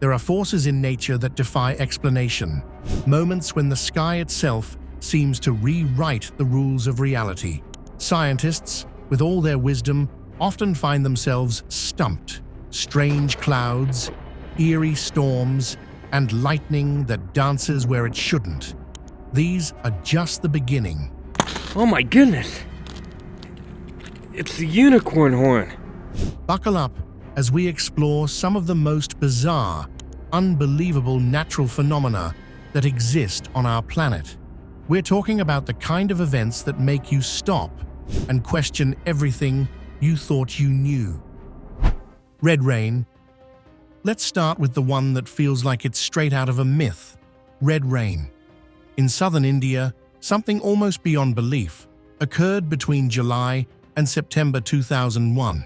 There are forces in nature that defy explanation, moments when the sky itself seems to rewrite the rules of reality. Scientists, with all their wisdom, often find themselves stumped. Strange clouds, eerie storms, and lightning that dances where it shouldn't. These are just the beginning. Oh my goodness! It's the unicorn horn! Buckle up as we explore some of the most bizarre, unbelievable natural phenomena that exist on our planet. We're talking about the kind of events that make you stop and question everything you thought you knew. Red rain. Let's start with the one that feels like it's straight out of a myth. Red rain. In southern India, something almost beyond belief occurred between July and September 2001.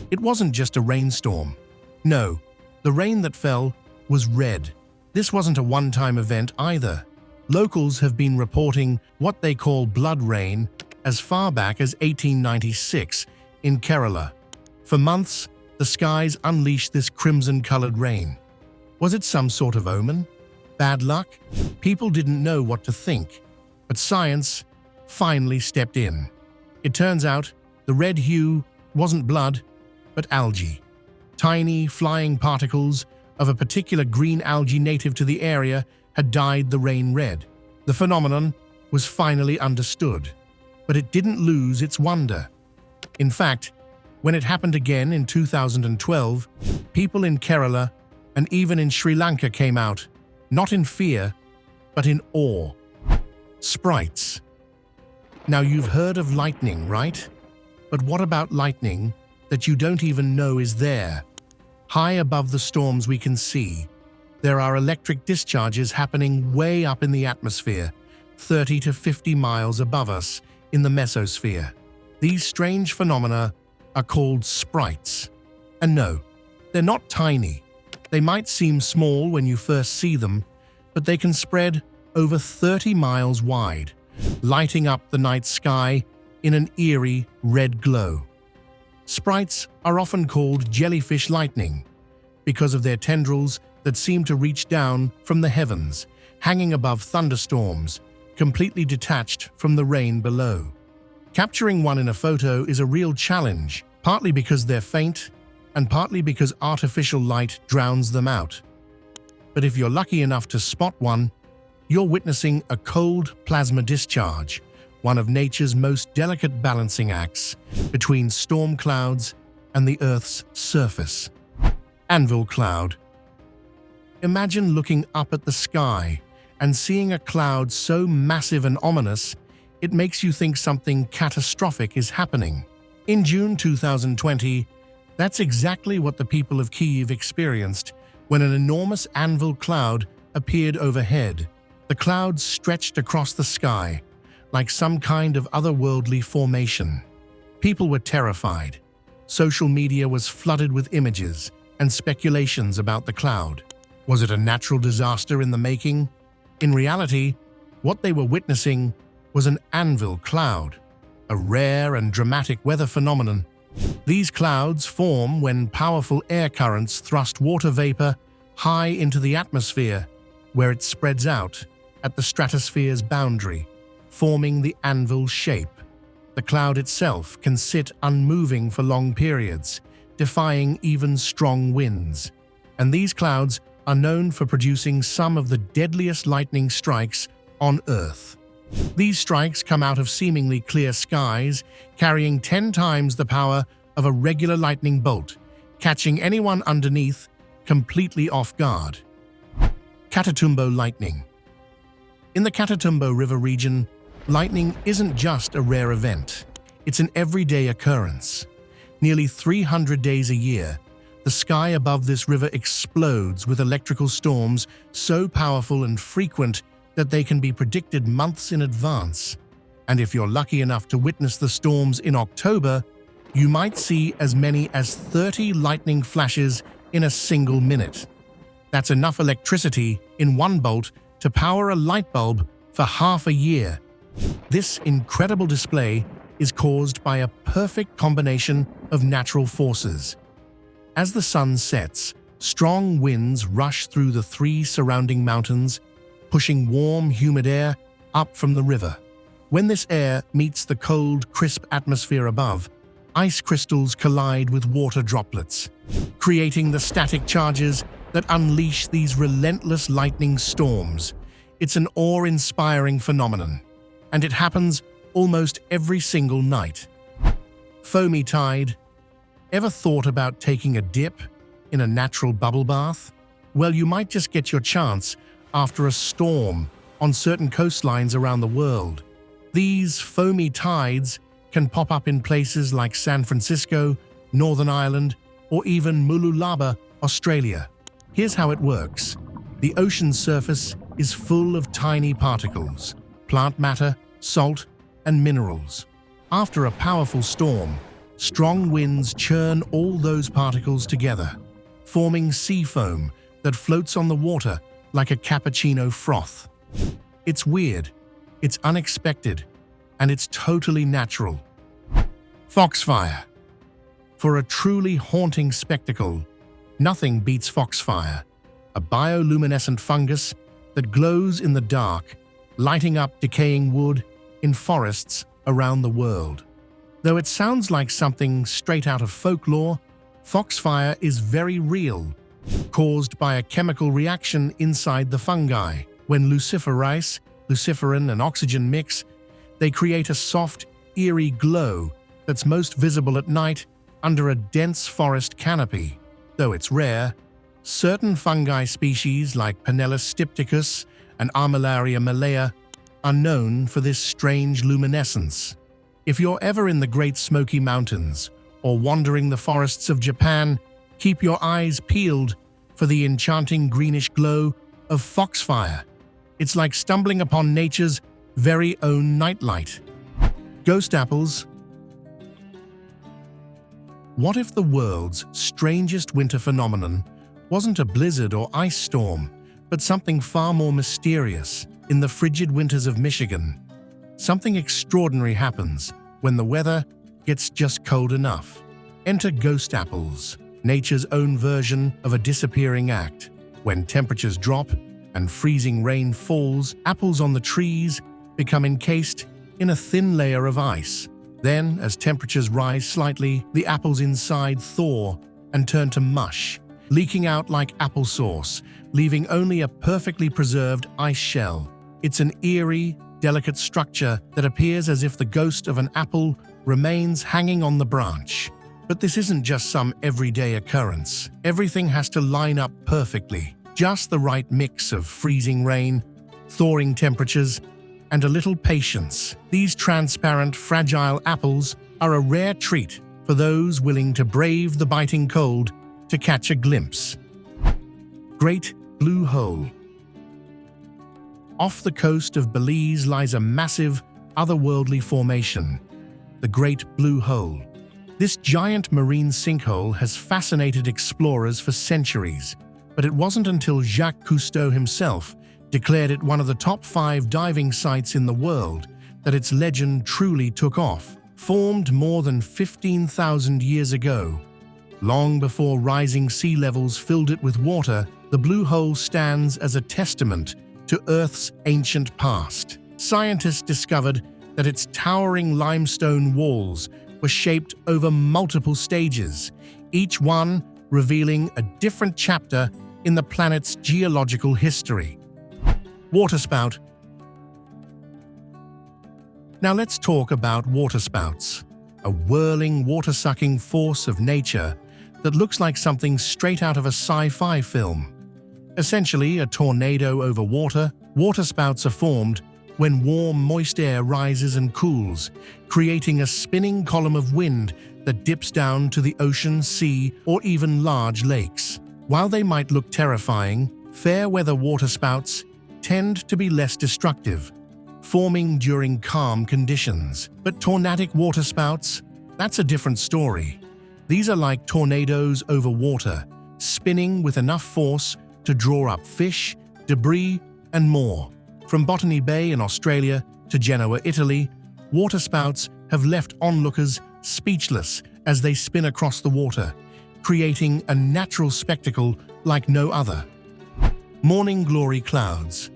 It wasn't just a rainstorm. No, the rain that fell was red. This wasn't a one-time event either. Locals have been reporting what they call blood rain as far back as 1896 in Kerala. For months, the skies unleashed this crimson-colored rain. Was it some sort of omen? Bad luck? People didn't know what to think, but science finally stepped in. It turns out the red hue wasn't blood, but algae. Tiny, flying particles of a particular green algae native to the area had dyed the rain red. The phenomenon was finally understood, but it didn't lose its wonder. In fact, when it happened again in 2012, people in Kerala and even in Sri Lanka came out, not in fear, but in awe. Sprites. Now you've heard of lightning, right? But what about lightning that you don't even know is there? High above the storms we can see, there are electric discharges happening way up in the atmosphere, 30 to 50 miles above us in the mesosphere. These strange phenomena are called sprites. And no, they're not tiny. They might seem small when you first see them, but they can spread over 30 miles wide, lighting up the night sky in an eerie red glow. Sprites are often called jellyfish lightning because of their tendrils that seem to reach down from the heavens, hanging above thunderstorms, completely detached from the rain below. Capturing one in a photo is a real challenge, partly because they're faint and partly because artificial light drowns them out. But if you're lucky enough to spot one, you're witnessing a cold plasma discharge, one of nature's most delicate balancing acts between storm clouds and the Earth's surface. Anvil cloud. Imagine looking up at the sky and seeing a cloud so massive and ominous, it makes you think something catastrophic is happening. In June 2020, that's exactly what the people of Kyiv experienced when an enormous anvil cloud appeared overhead. The cloud stretched across the sky, like some kind of otherworldly formation. People were terrified. Social media was flooded with images and speculations about the cloud. Was it a natural disaster in the making? In reality, what they were witnessing was an anvil cloud, a rare and dramatic weather phenomenon. These clouds form when powerful air currents thrust water vapor high into the atmosphere, where it spreads out at the stratosphere's boundary, forming the anvil shape. The cloud itself can sit unmoving for long periods, defying even strong winds. And these clouds are known for producing some of the deadliest lightning strikes on Earth. These strikes come out of seemingly clear skies, carrying 10 times the power of a regular lightning bolt, catching anyone underneath completely off guard. Catatumbo lightning. In the Catatumbo River region, lightning isn't just a rare event. It's an everyday occurrence. Nearly 300 days a year, the sky above this river explodes with electrical storms so powerful and frequent that they can be predicted months in advance. And if you're lucky enough to witness the storms in October, you might see as many as 30 lightning flashes in a single minute. That's enough electricity in one bolt to power a light bulb for half a year. This incredible display is caused by a perfect combination of natural forces. As the sun sets, Strong winds rush through the three surrounding mountains, pushing warm, humid air up from the river. When this air meets the cold, crisp atmosphere above, ice crystals collide with water droplets, creating the static charges that unleash these relentless lightning storms. It's an awe-inspiring phenomenon, and it happens almost every single night. Foamy tide. Ever thought about taking a dip in a natural bubble bath? Well, you might just get your chance after a storm on certain coastlines around the world. These foamy tides can pop up in places like San Francisco, Northern Ireland, or even Mululaba, Australia. Here's how it works. The ocean's surface is full of tiny particles, plant matter, salt, and minerals. After a powerful storm, strong winds churn all those particles together, forming sea foam that floats on the water like a cappuccino froth. It's weird, it's unexpected, and it's totally natural. Foxfire. For a truly haunting spectacle, nothing beats foxfire, a bioluminescent fungus that glows in the dark, lighting up decaying wood in forests around the world. Though it sounds like something straight out of folklore, foxfire is very real, caused by a chemical reaction inside the fungi. When luciferin and oxygen mix, they create a soft, eerie glow that's most visible at night under a dense forest canopy. Though it's rare, certain fungi species like Pinellus stypticus and Armillaria malea are known for this strange luminescence. If you're ever in the Great Smoky Mountains or wandering the forests of Japan, keep your eyes peeled for the enchanting greenish glow of foxfire. It's like stumbling upon nature's very own nightlight. Ghost apples. What if the world's strangest winter phenomenon wasn't a blizzard or ice storm, but something far more mysterious? In the frigid winters of Michigan, something extraordinary happens when the weather gets just cold enough. Enter ghost apples, nature's own version of a disappearing act. When temperatures drop and freezing rain falls, apples on the trees become encased in a thin layer of ice. Then, as temperatures rise slightly, the apples inside thaw and turn to mush, leaking out like applesauce, leaving only a perfectly preserved ice shell. It's an eerie, delicate structure that appears as if the ghost of an apple remains hanging on the branch. But this isn't just some everyday occurrence. Everything has to line up perfectly. Just the right mix of freezing rain, thawing temperatures, and a little patience. These transparent, fragile apples are a rare treat for those willing to brave the biting cold to catch a glimpse. Great Blue Hole. Off the coast of Belize lies a massive, otherworldly formation, the Great Blue Hole. This giant marine sinkhole has fascinated explorers for centuries, but it wasn't until Jacques Cousteau himself declared it one of the top 5 diving sites in the world that its legend truly took off. Formed more than 15,000 years ago, long before rising sea levels filled it with water, the Blue Hole stands as a testament to Earth's ancient past. Scientists discovered that its towering limestone walls were shaped over multiple stages, each one revealing a different chapter in the planet's geological history. Waterspout. Now let's talk about waterspouts, a whirling, water-sucking force of nature that looks like something straight out of a sci-fi film. Essentially a tornado over water, waterspouts are formed when warm, moist air rises and cools, creating a spinning column of wind that dips down to the ocean, sea, or even large lakes. While they might look terrifying, fair-weather waterspouts tend to be less destructive, forming during calm conditions. But tornadic waterspouts, that's a different story. These are like tornadoes over water, spinning with enough force to draw up fish, debris, and more. From Botany Bay in Australia to Genoa, Italy, waterspouts have left onlookers speechless as they spin across the water, creating a natural spectacle like no other. Morning glory clouds.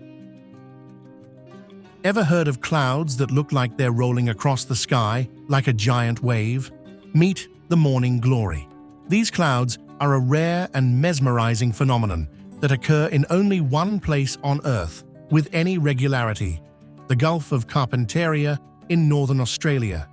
Ever heard of clouds that look like they're rolling across the sky like a giant wave? Meet the morning glory. These clouds are a rare and mesmerizing phenomenon that occur in only one place on Earth with any regularity: the Gulf of Carpentaria in northern Australia.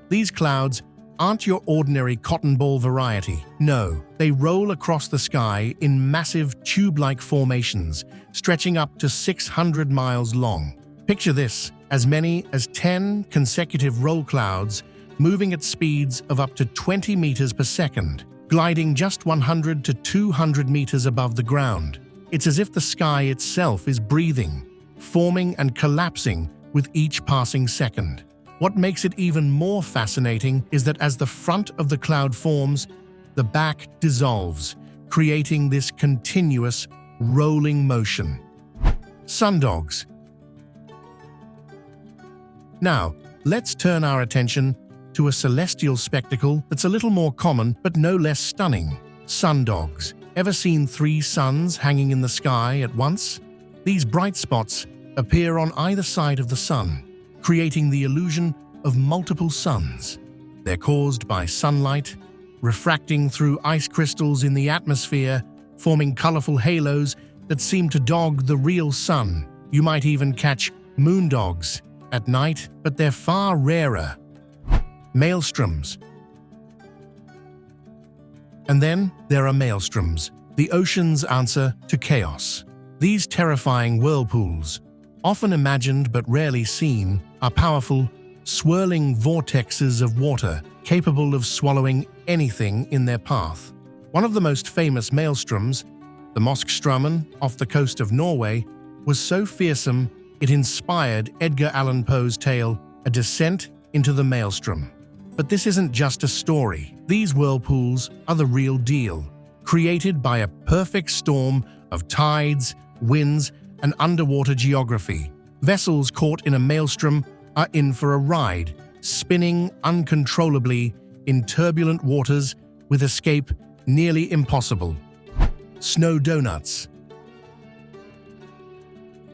These clouds aren't your ordinary cotton ball variety. No, they roll across the sky in massive tube-like formations, stretching up to 600 miles long. Picture this: as many as 10 consecutive roll clouds moving at speeds of up to 20 meters per second, gliding just 100 to 200 meters above the ground. It's as if the sky itself is breathing, forming and collapsing with each passing second. What makes it even more fascinating is that as the front of the cloud forms, the back dissolves, creating this continuous, rolling motion. Sundogs. Now, let's turn our attention to a celestial spectacle that's a little more common but no less stunning: sundogs. Ever seen 3 suns hanging in the sky at once? These bright spots appear on either side of the sun, creating the illusion of multiple suns. They're caused by sunlight, refracting through ice crystals in the atmosphere, forming colorful halos that seem to dog the real sun. You might even catch moondogs at night, but they're far rarer. Maelstroms. And then there are maelstroms, the ocean's answer to chaos. These terrifying whirlpools, often imagined but rarely seen, are powerful, swirling vortexes of water capable of swallowing anything in their path. One of the most famous maelstroms, the Moskstraumen off the coast of Norway, was so fearsome it inspired Edgar Allan Poe's tale, A Descent into the Maelstrom. But this isn't just a story. These whirlpools are the real deal, created by a perfect storm of tides, winds, and underwater geography. Vessels caught in a maelstrom are in for a ride, spinning uncontrollably in turbulent waters with escape nearly impossible. Snow donuts.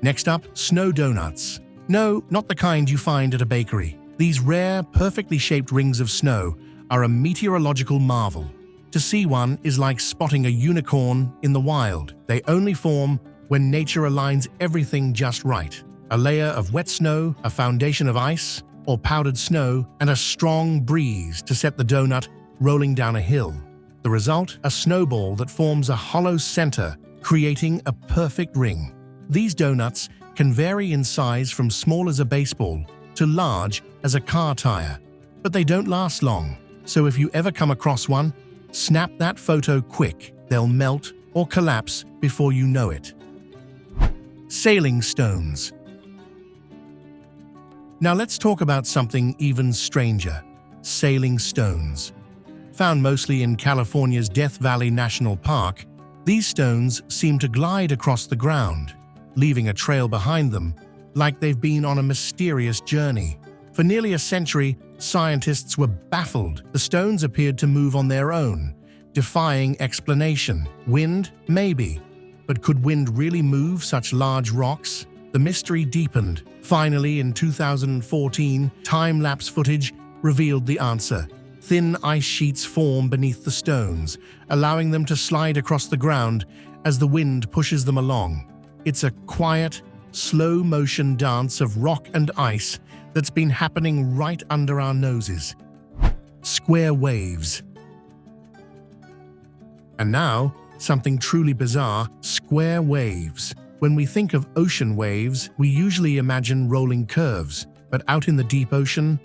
Next up, snow donuts. No, not the kind you find at a bakery. These rare, perfectly shaped rings of snow are a meteorological marvel. To see one is like spotting a unicorn in the wild. They only form when nature aligns everything just right. A layer of wet snow, a foundation of ice, or powdered snow, and a strong breeze to set the donut rolling down a hill. The result? A snowball that forms a hollow center, creating a perfect ring. These donuts can vary in size from small as a baseball to large as a car tire, but they don't last long. So if you ever come across one, snap that photo quick. They'll melt or collapse before you know it. Sailing stones. Now let's talk about something even stranger: sailing stones. Found mostly in California's Death Valley National Park, these stones seem to glide across the ground, leaving a trail behind them, like they've been on a mysterious journey. For nearly a century, scientists were baffled. The stones appeared to move on their own, defying explanation. Wind? Maybe. But could wind really move such large rocks? The mystery deepened. Finally, in 2014, time-lapse footage revealed the answer. Thin ice sheets form beneath the stones, allowing them to slide across the ground as the wind pushes them along. It's a quiet, slow-motion dance of rock and ice that's been happening right under our noses. Square waves. And now, something truly bizarre: square waves. When we think of ocean waves, we usually imagine rolling curves, but out in the deep ocean,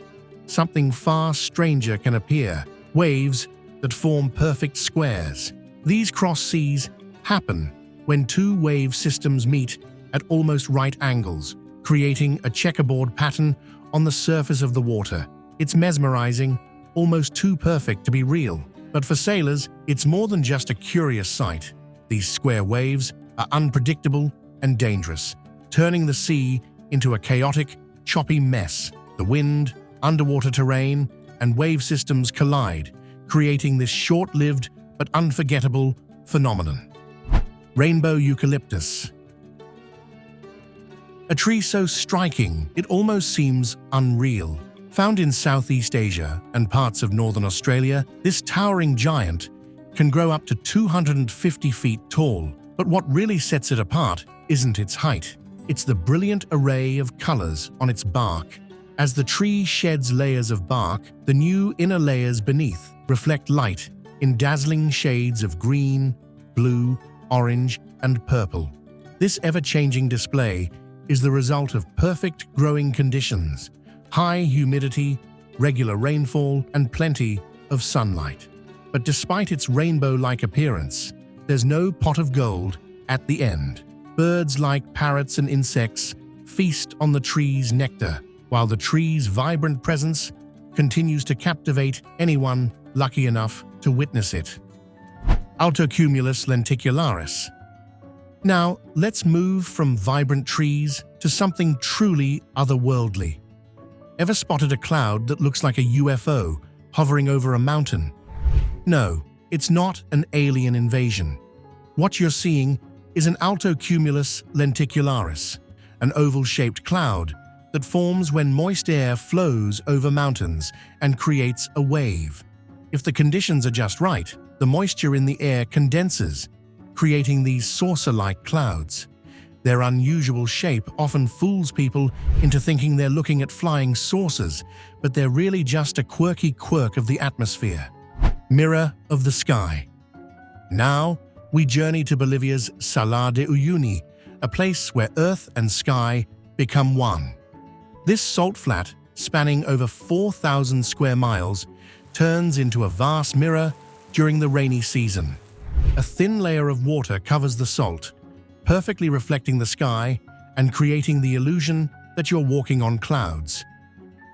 something far stranger can appear: waves that form perfect squares. These cross seas happen when 2 wave systems meet at almost right angles, creating a checkerboard pattern on the surface of the water. It's mesmerizing, almost too perfect to be real. But for sailors, it's more than just a curious sight. These square waves are unpredictable and dangerous, turning the sea into a chaotic, choppy mess. The wind, underwater terrain, and wave systems collide, creating this short-lived but unforgettable phenomenon. Rainbow eucalyptus. A tree so striking it almost seems unreal. Found in Southeast Asia and parts of northern Australia, this towering giant can grow up to 250 feet tall. But what really sets it apart isn't its height. It's the brilliant array of colors on its bark. As the tree sheds layers of bark, the new inner layers beneath reflect light in dazzling shades of green, blue, orange, and purple. This ever-changing display is the result of perfect growing conditions, high humidity, regular rainfall, and plenty of sunlight. But despite its rainbow-like appearance, there's no pot of gold at the end. Birds like parrots and insects feast on the tree's nectar, while the tree's vibrant presence continues to captivate anyone lucky enough to witness it. Altocumulus lenticularis. Now, let's move from vibrant trees to something truly otherworldly. Ever spotted a cloud that looks like a UFO hovering over a mountain? No, it's not an alien invasion. What you're seeing is an altocumulus lenticularis, an oval-shaped cloud that forms when moist air flows over mountains and creates a wave. If the conditions are just right, the moisture in the air condenses, creating these saucer-like clouds. Their unusual shape often fools people into thinking they're looking at flying saucers, but they're really just a quirky quirk of the atmosphere. Mirror of the sky. Now, we journey to Bolivia's Salar de Uyuni, a place where earth and sky become one. This salt flat, spanning over 4,000 square miles, turns into a vast mirror during the rainy season. A thin layer of water covers the salt, perfectly reflecting the sky and creating the illusion that you're walking on clouds.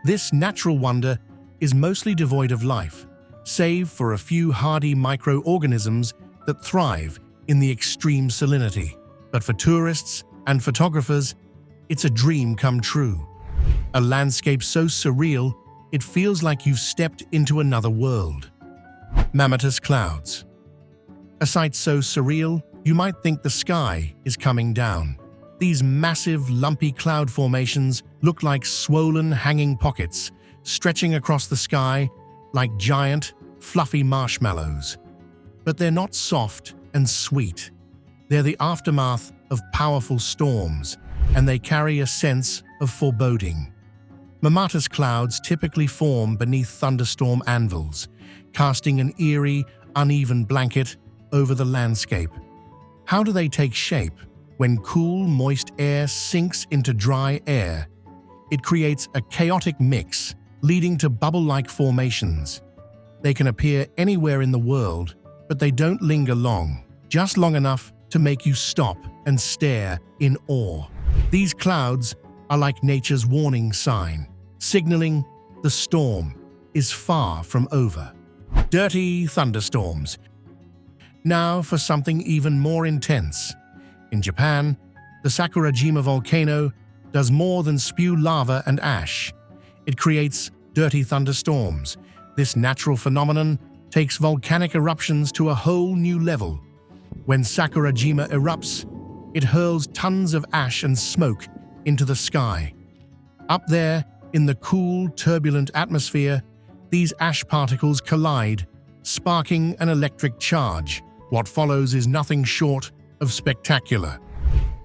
This natural wonder is mostly devoid of life, save for a few hardy microorganisms that thrive in the extreme salinity. But for tourists and photographers, it's a dream come true. A landscape so surreal, it feels like you've stepped into another world. Mammatus clouds. A sight so surreal, you might think the sky is coming down. These massive, lumpy cloud formations look like swollen, hanging pockets, stretching across the sky like giant, fluffy marshmallows. But they're not soft and sweet. They're the aftermath of powerful storms, and they carry a sense of foreboding. Mammatus clouds typically form beneath thunderstorm anvils, casting an eerie, uneven blanket over the landscape. How do they take shape? When cool, moist air sinks into dry air, it creates a chaotic mix, leading to bubble-like formations. They can appear anywhere in the world, but they don't linger long, just long enough to make you stop and stare in awe. These clouds are like nature's warning sign, signaling the storm is far from over. Dirty thunderstorms. Now for something even more intense. In Japan, the Sakurajima volcano does more than spew lava and ash. It creates dirty thunderstorms. This natural phenomenon takes volcanic eruptions to a whole new level. When Sakurajima erupts, it hurls tons of ash and smoke into the sky. Up there, in the cool, turbulent atmosphere, these ash particles collide, sparking an electric charge. What follows is nothing short of spectacular.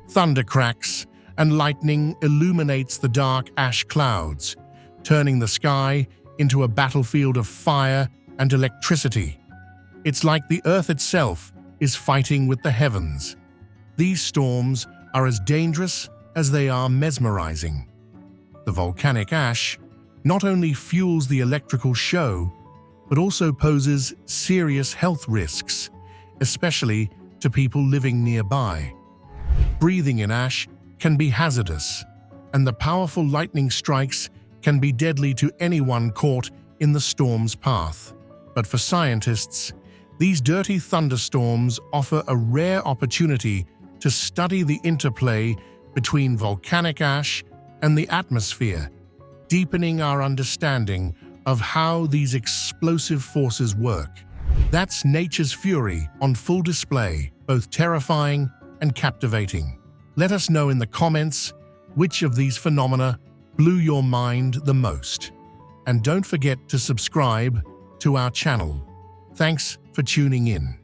Thunder cracks, and lightning illuminates the dark ash clouds, turning the sky into a battlefield of fire and electricity. It's like the earth itself is fighting with the heavens. These storms are as dangerous as they are mesmerizing. The volcanic ash not only fuels the electrical show, but also poses serious health risks, especially to people living nearby. Breathing in ash can be hazardous, and the powerful lightning strikes can be deadly to anyone caught in the storm's path. But for scientists, these dirty thunderstorms offer a rare opportunity to study the interplay between volcanic ash and the atmosphere, deepening our understanding of how these explosive forces work. That's nature's fury on full display, both terrifying and captivating. Let us know in the comments which of these phenomena blew your mind the most. And don't forget to subscribe to our channel. Thanks for tuning in.